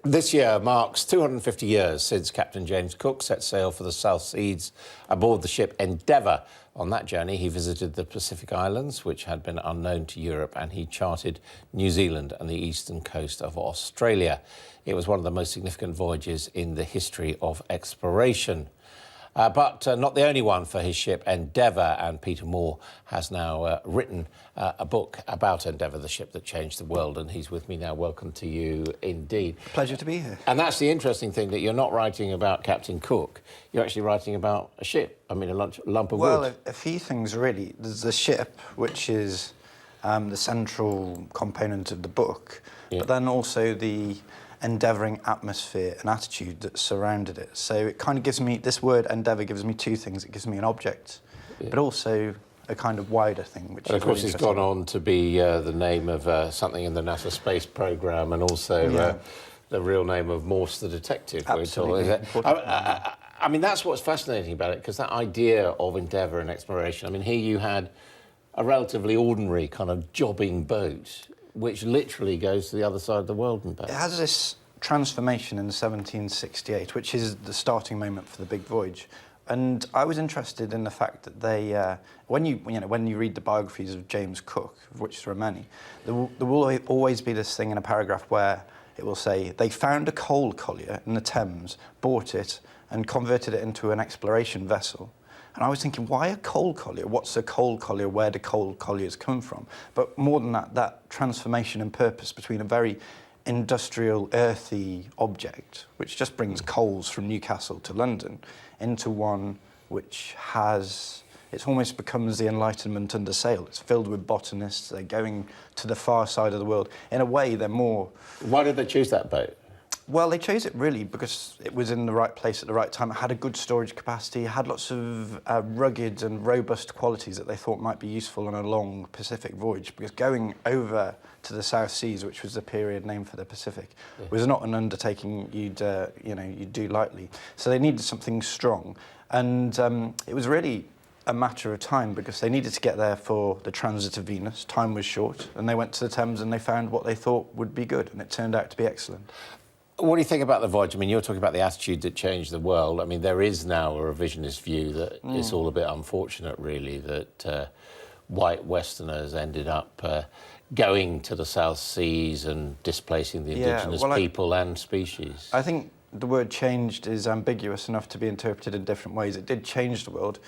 This year marks 250 years since Captain James Cook set sail for the South Seas aboard the ship Endeavour. On that journey, he visited the Pacific Islands, which had been unknown to Europe, and he charted New Zealand and the eastern coast of Australia. It was one of the most significant voyages in the history of exploration. But not the only one for his ship Endeavour, and Peter Moore has now written a book about Endeavour, the ship that changed the world, and he's with me now. Welcome to you indeed. Pleasure to be here. And that's the interesting thing, that you're not writing about Captain Cook, you're actually writing about a ship, I mean a lump of wood. Well, a few things really. There's the ship, which is the central component of the book, but then also the endeavouring atmosphere and attitude that surrounded it. So it kind of gives me, this word endeavour gives me two things. It gives me an object, but also a kind of wider thing, which is of course really it's gone on to be the name of something in the NASA space programme, and also the real name of Morse the detective. Absolutely. I mean, that's what's fascinating about it, because that idea of endeavour and exploration, I mean, here you had a relatively ordinary kind of jobbing boat which literally goes to the other side of the world and back. It has this transformation in 1768, which is the starting moment for the big voyage. And I was interested in the fact that they, when you read the biographies of James Cook, of which there are many, there will always be this thing in a paragraph where it will say, they found a coal collier in the Thames, bought it, and converted it into an exploration vessel. And I was thinking, why a coal collier? What's a coal collier? Where do coal colliers come from? But more than that, that transformation in purpose between a very industrial, earthy object, which just brings coals from Newcastle to London, into one which has, it almost becomes the Enlightenment under sail. It's filled with botanists. They're going to the far side of the world. In a way, they're more... Why did they choose that boat? Well, they chose it really because it was in the right place at the right time. It had a good storage capacity, it had lots of rugged and robust qualities that they thought might be useful on a long Pacific voyage, because going over to the South Seas, which was the period named for the Pacific, was not an undertaking you'd do lightly. So they needed something strong, and it was really a matter of time, because they needed to get there for the transit of Venus. Time was short, and they went to the Thames and they found what they thought would be good, and it turned out to be excellent. What do you think about the voyage? I mean, you're talking about the attitude that changed the world. I mean, there is now a revisionist view that it's all a bit unfortunate, really, that white Westerners ended up going to the South Seas and displacing the indigenous people and species. I think the word changed is ambiguous enough to be interpreted in different ways. It did change the world.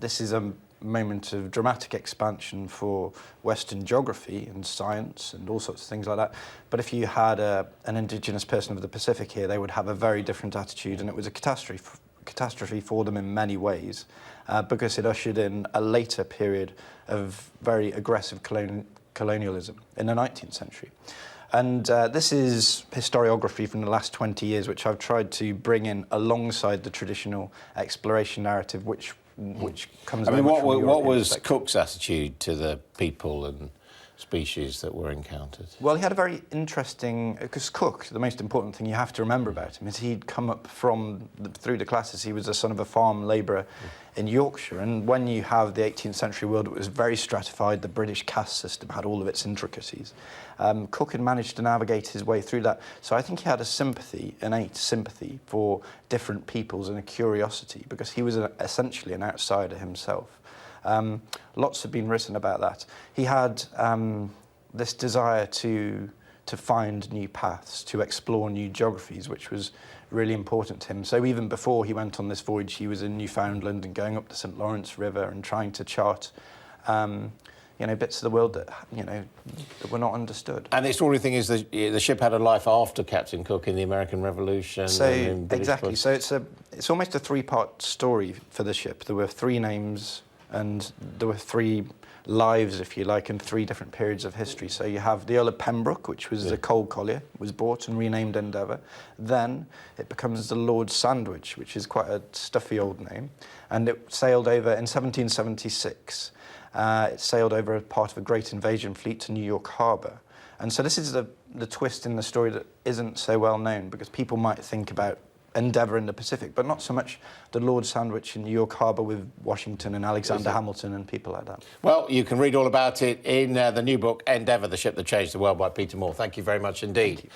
This is a moment of dramatic expansion for Western geography and science and all sorts of things like that. But if you had an indigenous person of the Pacific here, they would have a very different attitude, and it was a catastrophe for them in many ways, because it ushered in a later period of very aggressive colonialism in the 19th century. And this is historiography from the last 20 years, which I've tried to bring in alongside the traditional exploration narrative, which comes. I mean, what was Cook's attitude to the people and species that were encountered? Well, he had a very interesting, because Cook, the most important thing you have to remember about him is he'd come up through the classes. He was the son of a farm labourer in Yorkshire, and when you have the 18th century world, it was very stratified. The British caste system had all of its intricacies. Cook had managed to navigate his way through that, so I think he had a sympathy, innate sympathy for different peoples, and a curiosity, because he was essentially an outsider himself. Lots have been written about that. He had this desire to find new paths, to explore new geographies, which was really important to him. So even before he went on this voyage, he was in Newfoundland and going up the St. Lawrence River and trying to chart bits of the world that that were not understood. And the extraordinary thing is that the ship had a life after Captain Cook in the American Revolution. So exactly. So it's almost a three-part story for the ship. There were three names, and there were three lives, if you like, in three different periods of history. So you have the Earl of Pembroke, which was a coal collier, was bought and renamed Endeavour. Then it becomes the Lord Sandwich, which is quite a stuffy old name, and it sailed over in 1776. It sailed over as part of a great invasion fleet to New York Harbour. And so this is the twist in the story that isn't so well known, because people might think about Endeavour in the Pacific, but not so much the Lord Sandwich in New York Harbour with Washington and Alexander Hamilton and people like that. Well, you can read all about it in the new book, Endeavour, the ship that changed the world, by Peter Moore. Thank you very much indeed.